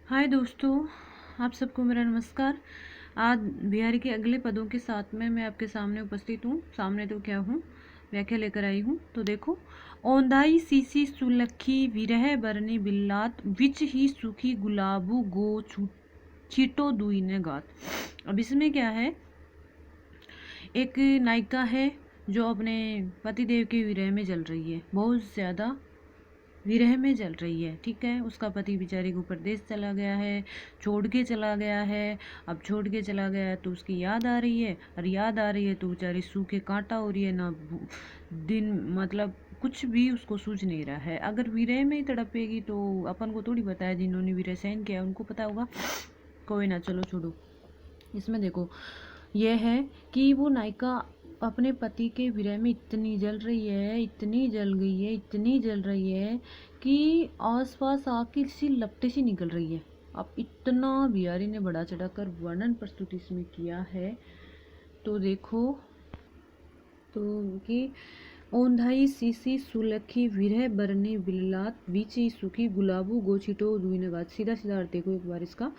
हाय दोस्तों, आप सबको मेरा नमस्कार। आज बिहारी के अगले पदों के साथ में मैं आपके सामने उपस्थित हूँ। सामने तो क्या हूँ, व्याख्या लेकर आई हूँ। तो देखो, औंधाई सीसी सुलखी विरह बरनी बिल्लात विच ही सुखी गुलाबू गो छीटो दुई ने गात। अब इसमें क्या है, एक नायिका है जो अपने पतिदेव के विरह में जल रही है, बहुत ज़्यादा विरह में जल रही है। ठीक है, उसका पति बेचारे को परदेश चला गया है, छोड़ के चला गया है। अब छोड़ के चला गया है तो उसकी याद आ रही है, और याद आ रही है तो बेचारी सूखे कांटा हो रही है ना, दिन मतलब कुछ भी उसको सूझ नहीं रहा है। अगर विरह में ही तड़पेगी तो अपन को थोड़ी पता है, जिन्होंने विरह सहन किया उनको पता होगा। कोई ना, चलो छोड़ो। इसमें देखो, यह है कि वो नायिका अपने पति के विरह में इतनी जल रही है, इतनी जल गई है, इतनी जल रही है कि आसपास आग की सी लपटें सी निकल रही है। अब इतना बिहारी ने बढ़ा चढ़ाकर वर्णन प्रस्तुत इसमें किया है, तो देखो। तो कि ओंधाई सीसी सुलखी विरह बरनी बिल्लात विची सुखी गुलाबू गोचिटो दुईनगात। सीधा सीधा अर्थ देखो एक बार इसका।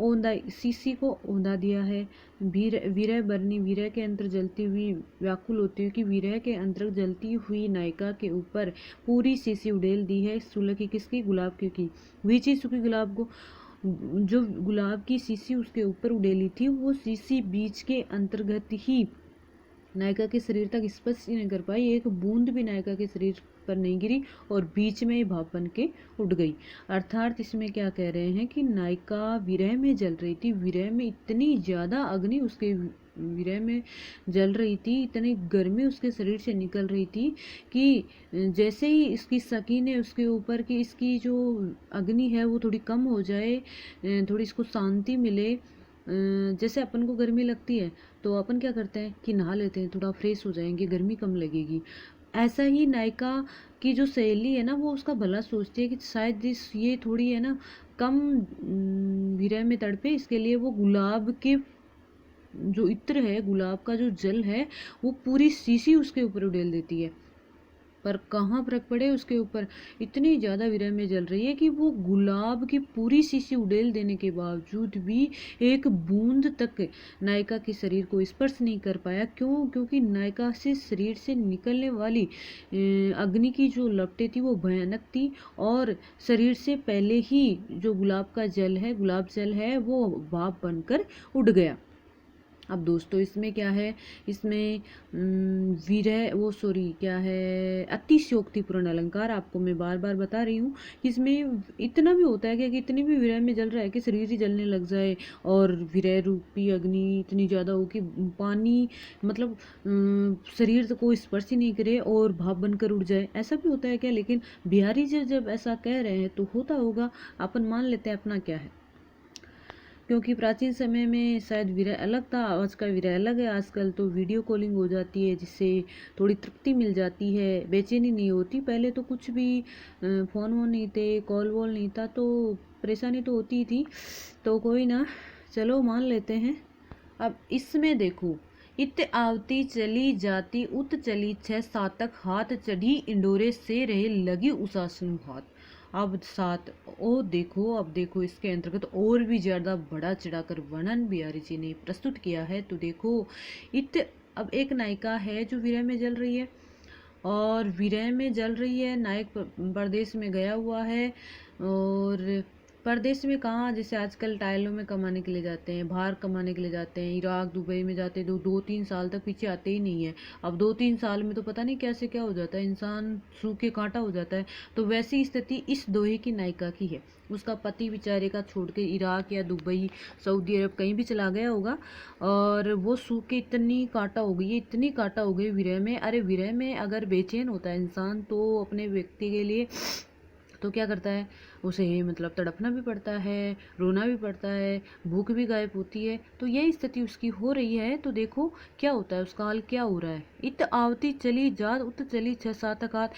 ओंधाई, सीसी को ओंधा दिया है। विरह बरनी, विरह के अंतर जलती हुई, व्याकुल होती हुई कि विरह के अंतर जलती हुई नायिका के ऊपर पूरी सीसी उड़ेल दी है। सुलखी किसकी, गुलाब की। विची सुखी, गुलाब को, जो गुलाब की सीसी उसके ऊपर उड़ेली थी वो सीसी बीच के अंतर्गत ही नायिका के शरीर तक स्पर्श नहीं कर पाई। एक बूंद भी नायिका के शरीर पर नहीं गिरी और बीच में ही भाप बन के उड़ गई। अर्थात इसमें क्या कह रहे हैं कि नायिका विरह में जल रही थी। विरह में इतनी ज़्यादा अग्नि उसके विरह में जल रही थी, इतनी गर्मी उसके शरीर से निकल रही थी कि जैसे ही इसकी सकी ने उसके ऊपर की इसकी जो अग्नि है वो थोड़ी कम हो जाए, थोड़ी इसको शांति मिले। जैसे अपन को गर्मी लगती है तो अपन क्या करते हैं कि नहा लेते हैं, थोड़ा फ्रेश हो जाएंगे, गर्मी कम लगेगी। ऐसा ही नायिका की जो सहेली है ना, वो उसका भला सोचती है कि शायद ये थोड़ी है ना कम विरह में तड़पे, इसके लिए वो गुलाब के जो इत्र है, गुलाब का जो जल है, वो पूरी शीशी उसके ऊपर उड़ेल देती है। पर कहाँ फर्क पड़े उसके ऊपर, इतनी ज़्यादा विरह में जल रही है कि वो गुलाब की पूरी शीशी उड़ेल देने के बावजूद भी एक बूंद तक नायिका के शरीर को स्पर्श नहीं कर पाया। क्यों? क्योंकि नायिका से शरीर से निकलने वाली अग्नि की जो लपटें थी वो भयानक थी, और शरीर से पहले ही जो गुलाब का जल है, गुलाब जल है, वो भाप बनकर उड़ गया। अब दोस्तों इसमें क्या है, इसमें विरह वो सॉरी क्या है, अतिशयोक्तिपूर्ण अलंकार आपको मैं बार बार बता रही हूँ कि इसमें इतना भी होता है कि इतनी भी विरह में जल रहा है कि शरीर ही जलने लग जाए, और विरह रूपी अग्नि इतनी ज़्यादा हो कि पानी मतलब शरीर को स्पर्श ही नहीं करे और भाप बनकर उड़ जाए। ऐसा भी होता है क्या? लेकिन बिहारी जी जब ऐसा कह रहे हैं तो होता होगा, अपन मान लेते हैं अपना क्या है, क्योंकि प्राचीन समय में शायद विरह अलग था, आज का विरह अलग है। आजकल तो वीडियो कॉलिंग हो जाती है जिससे थोड़ी तृप्ति मिल जाती है, बेचैनी नहीं होती। पहले तो कुछ भी फ़ोन वोन नहीं थे, कॉल वॉल नहीं था, तो परेशानी तो होती ही थी। तो कोई ना, चलो मान लेते हैं। अब इसमें देखो, इत आवती चली जाती उत चली छह सातक हाथ चढ़ी इंडोरे से रहे लगी उसासनु हाथ। अब सात, ओ देखो, अब देखो इसके अंतर्गत और भी ज़्यादा बड़ा चढ़ाकर वर्णन बिहारी जी ने प्रस्तुत किया है। तो देखो, इत, अब एक नायिका है जो विरह में जल रही है, और विरह में जल रही है, नायक परदेश में गया हुआ है। और परदेश में कहाँ, जैसे आजकल टाइलों में कमाने के लिए जाते हैं, बाहर कमाने के लिए जाते हैं, इराक दुबई में जाते हैं, दो तीन साल तक पीछे आते ही नहीं है। अब 2-3 साल में तो पता नहीं कैसे क्या हो जाता है, इंसान सूखे कांटा हो जाता है। तो वैसी स्थिति इस दोहे की नायिका की है। उसका पति बेचारे का छोड़ के इराक या दुबई, सऊदी अरब कहीं भी चला गया होगा, और वो सूखे इतनी कांटा हो गई है, इतनी कांटा हो गई विरह में। अरे विरह में अगर बेचैन होता है इंसान तो अपने व्यक्ति के लिए, तो क्या करता है, उसे मतलब तड़पना भी पड़ता है, रोना भी पड़ता है, भूख भी गायब होती है। तो यही स्थिति उसकी हो रही है। तो देखो क्या होता है, उसका हाल क्या हो रहा है। इत आवती चली जात उत चली छह सातक हाथ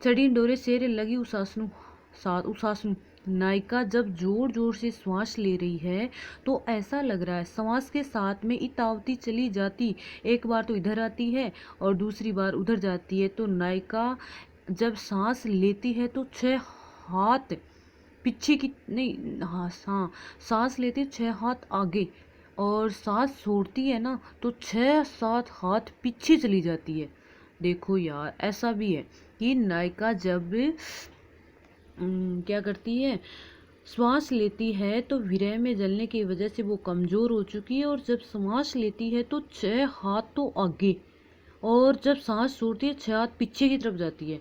चढ़ी डोरे शेर लगी उसासनु सात उसासनु। नायिका जब जोर जोर से श्वास ले रही है तो ऐसा लग रहा है श्वास के साथ में इतावती चली जाती, एक बार तो इधर आती है और दूसरी बार उधर जाती है। तो नायिका जब सांस लेती है तो 6 हाथ पीछे की नहीं, हाँ हाँ, सांस लेती है 6 हाथ आगे और सांस छोड़ती है ना तो 6-7 हाथ पीछे चली जाती है। देखो यार, ऐसा भी है कि नायिका जब क्या करती है, श्वास लेती है तो विरह में जलने की वजह से वो कमज़ोर हो चुकी है, और जब सांस लेती है तो 6 हाथ तो आगे, और जब सांस छोड़ती है 6 हाथ पीछे की तरफ जाती है।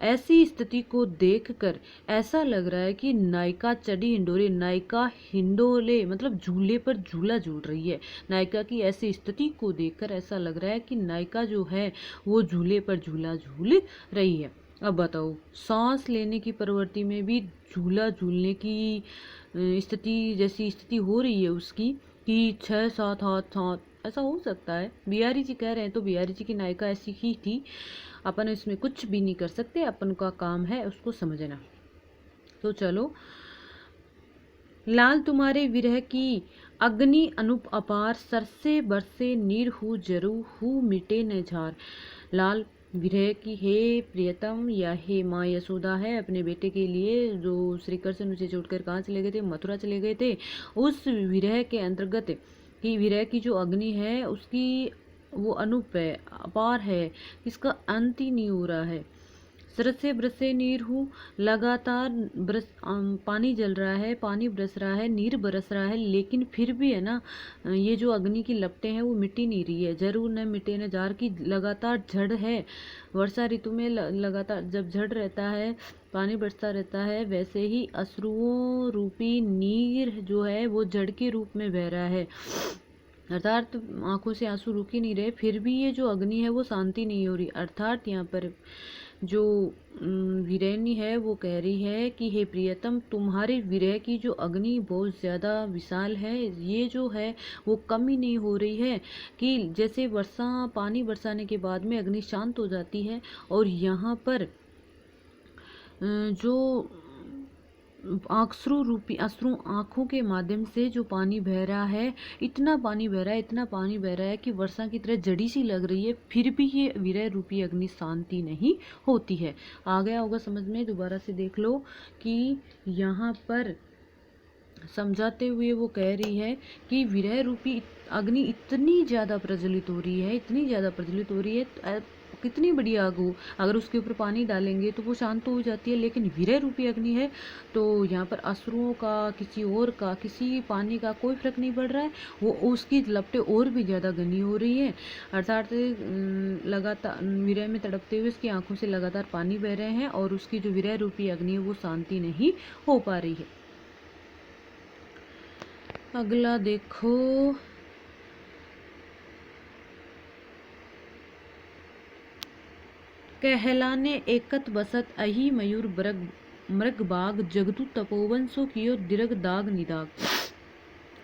ऐसी स्थिति को देखकर ऐसा लग रहा है कि नायिका चढ़ी हिंडोले, नायिका हिंडोले मतलब झूले पर झूला झूल रही है। नायिका की ऐसी स्थिति को देखकर ऐसा लग रहा है कि नायिका जो है वो झूले पर झूला झूल रही है। अब बताओ, सांस लेने की प्रवृत्ति में भी झूला झूलने की स्थिति जैसी स्थिति हो रही है उसकी, कि 6-7 हाथ हाथ ऐसा हो सकता है। बिहारी जी कह रहे हैं तो बिहारी जी की नायिका ऐसी ही थी। अपन इसमें कुछ भी नहीं कर सकते, अपन का काम है उसको समझना। तो चलो, लाल तुम्हारे विरह की अग्नि अनुप अपार, सरसे बरसे नीर हूँ जरू हूँ मिटे न झार। लाल विरह की हे प्रियतम या हे माँ यशोदा है अपने बेटे के लिए, जो श्री कृष्ण उसे छोड़कर कहाँ चले गए थे, मथुरा चले गए थे। उस विरह के अंतर्गत कि विरह की जो अग्नि है उसकी वो अनुप है, अपार है, इसका अंत ही नहीं हो रहा है। सरस से बरसे नीर हूँ, लगातार पानी जल रहा है, पानी बरस रहा है, नीर बरस रहा है, लेकिन फिर भी है ना, ये जो अग्नि की लपटें हैं वो मिटी नहीं रही है। जरूर न मिटे न जार की लगातार झड़ है। वर्षा ऋतु में लगातार जब झड़ रहता है, पानी बरसता रहता है, वैसे ही अश्रुओं रूपी नीर जो है वो जड़ के रूप में बह रहा है। अर्थात आंखों से आंसू रुक ही नहीं रहे, फिर भी ये जो अग्नि है वो शांति नहीं हो रही। अर्थात यहाँ पर जो वीरैनी है वो कह रही है कि हे प्रियतम, तुम्हारे विरह की जो अग्नि बहुत ज़्यादा विशाल है, ये जो है वो कम ही नहीं हो रही है। कि जैसे पानी बरसाने के बाद में अग्नि शांत हो जाती है, और यहाँ पर जो अश्रु आंखों के माध्यम से जो पानी बह रहा है, इतना पानी बह रहा है, इतना पानी बह रहा है कि वर्षा की तरह जड़ी सी लग रही है, फिर भी ये विरह रूपी अग्नि शांति नहीं होती है। आ गया होगा समझ में? दोबारा से देख लो कि यहाँ पर समझाते हुए वो कह रही है कि विरह रूपी अग्नि इतनी ज़्यादा प्रज्वलित हो रही है, इतनी ज़्यादा प्रज्वलित हो रही है, कितनी बड़ी आग हो, अगर उसके ऊपर पानी डालेंगे तो वो शांत हो जाती है, लेकिन विरह रूपी अग्नि है तो यहाँ पर अश्रुओं का, किसी और का, किसी पानी का कोई फर्क नहीं पड़ रहा है, वो उसकी लपटें और भी ज़्यादा घनी हो रही है। अर्थात लगातार विरह में तड़पते हुए उसकी आंखों से लगातार पानी बह रहे हैं, और उसकी जो विरह रूपी अग्नि है वो शांति नहीं हो पा रही है। अगला देखो, कहलाने एकत बसत अहि मयूर मृग बाग, जगतु तपोवन सो कियो दीर्घ दाग निदाग।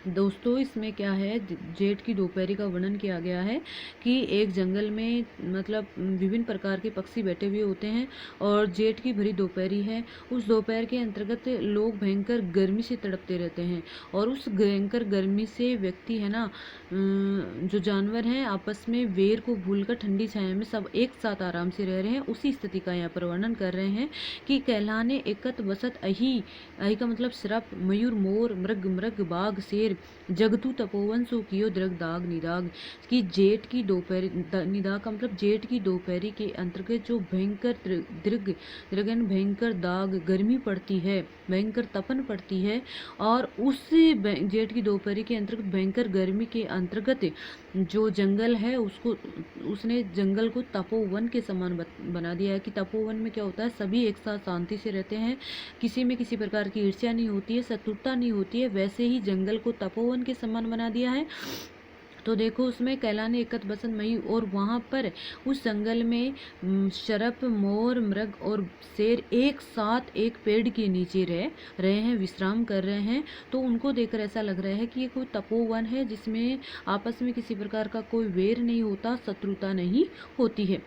दोस्तों, इसमें क्या है, जेठ की दोपहरी का वर्णन किया गया है कि एक जंगल में मतलब विभिन्न प्रकार के पक्षी बैठे हुए होते हैं, और जेठ की भरी दोपहरी है। उस दोपहर के अंतर्गत लोग भयंकर गर्मी से तड़पते रहते हैं, और उस भयंकर गर्मी से व्यक्ति है ना, जो जानवर हैं आपस में वेर को भूलकर ठंडी छाया में सब एक साथ आराम से रह रहे हैं। उसी स्थिति का यहाँ पर वर्णन कर रहे हैं कि कहलाने एकत बसत अहि का मतलब सिरप, मयूर मोर, मृग बाघ शेर, जगतु तपोवन सो कियो दीर्घ दाग निदाग। कि जेठ की दोपहरी, निदाग का मतलब जेठ की दोपहरी के अंतर्गत जो भयंकर दीर्घ भयंकर दाग गर्मी पड़ती है, भयंकर तपन पड़ती है, और उस जेठ की दोपहरी के अंतर्गत भयंकर गर्मी के अंतर्गत जो जंगल है उसने जंगल को तपोवन के समान बना दिया है। कि तपोवन में क्या होता है, सभी एक साथ शांति से रहते हैं, किसी में किसी प्रकार की ईर्ष्या नहीं होती है, शत्रुता नहीं होती है, वैसे ही जंगल को तपोवन के समान बना दिया है। तो देखो, उसमें कहलाने एकत बसंत मई, और वहाँ पर उस जंगल में शरप, मोर, मृग और शेर एक साथ एक पेड़ के नीचे रह रहे हैं, विश्राम कर रहे हैं। तो उनको देखकर ऐसा लग रहा है कि ये कोई तपोवन है जिसमें आपस में किसी प्रकार का कोई वैर नहीं होता, शत्रुता नहीं होती है।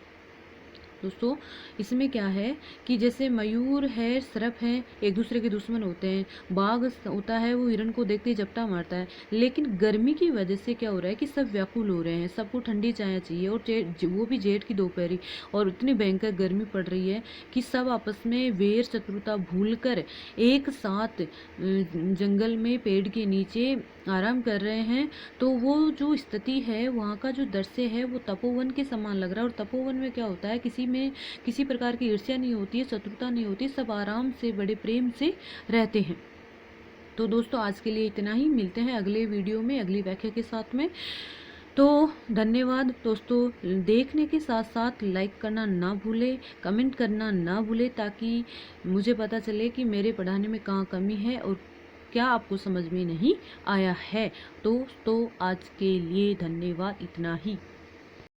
दोस्तों इसमें क्या है कि जैसे मयूर है, सर्प है, एक दूसरे के दुश्मन होते हैं। बाघ होता है, वो हिरण को देखते ही झपटा मारता है। लेकिन गर्मी की वजह से क्या हो रहा है कि सब व्याकुल हो रहे हैं, सबको ठंडी चाय चाहिए, और वो भी जेठ की दोपहरी, और इतनी भयंकर गर्मी पड़ रही है कि सब आपस में वेर चतुरता भूलकर एक साथ जंगल में पेड़ के नीचे आराम कर रहे हैं। तो वो जो स्थिति है, वहाँ का जो दृश्य है, वो तपोवन के समान लग रहा है। और तपोवन में क्या होता है, किसी में किसी प्रकार की ईर्ष्या नहीं होती है, शत्रुता नहीं होती, सब आराम से बड़े प्रेम से रहते हैं। तो दोस्तों आज के लिए इतना ही, मिलते हैं अगले वीडियो में अगली व्याख्या के साथ में। तो धन्यवाद दोस्तों, देखने के साथ साथ लाइक करना ना भूले, कमेंट करना ना भूले, ताकि मुझे पता चले कि मेरे पढ़ाने में कहाँ कमी है और क्या आपको समझ में नहीं आया है। तो आज के लिए धन्यवाद, इतना ही।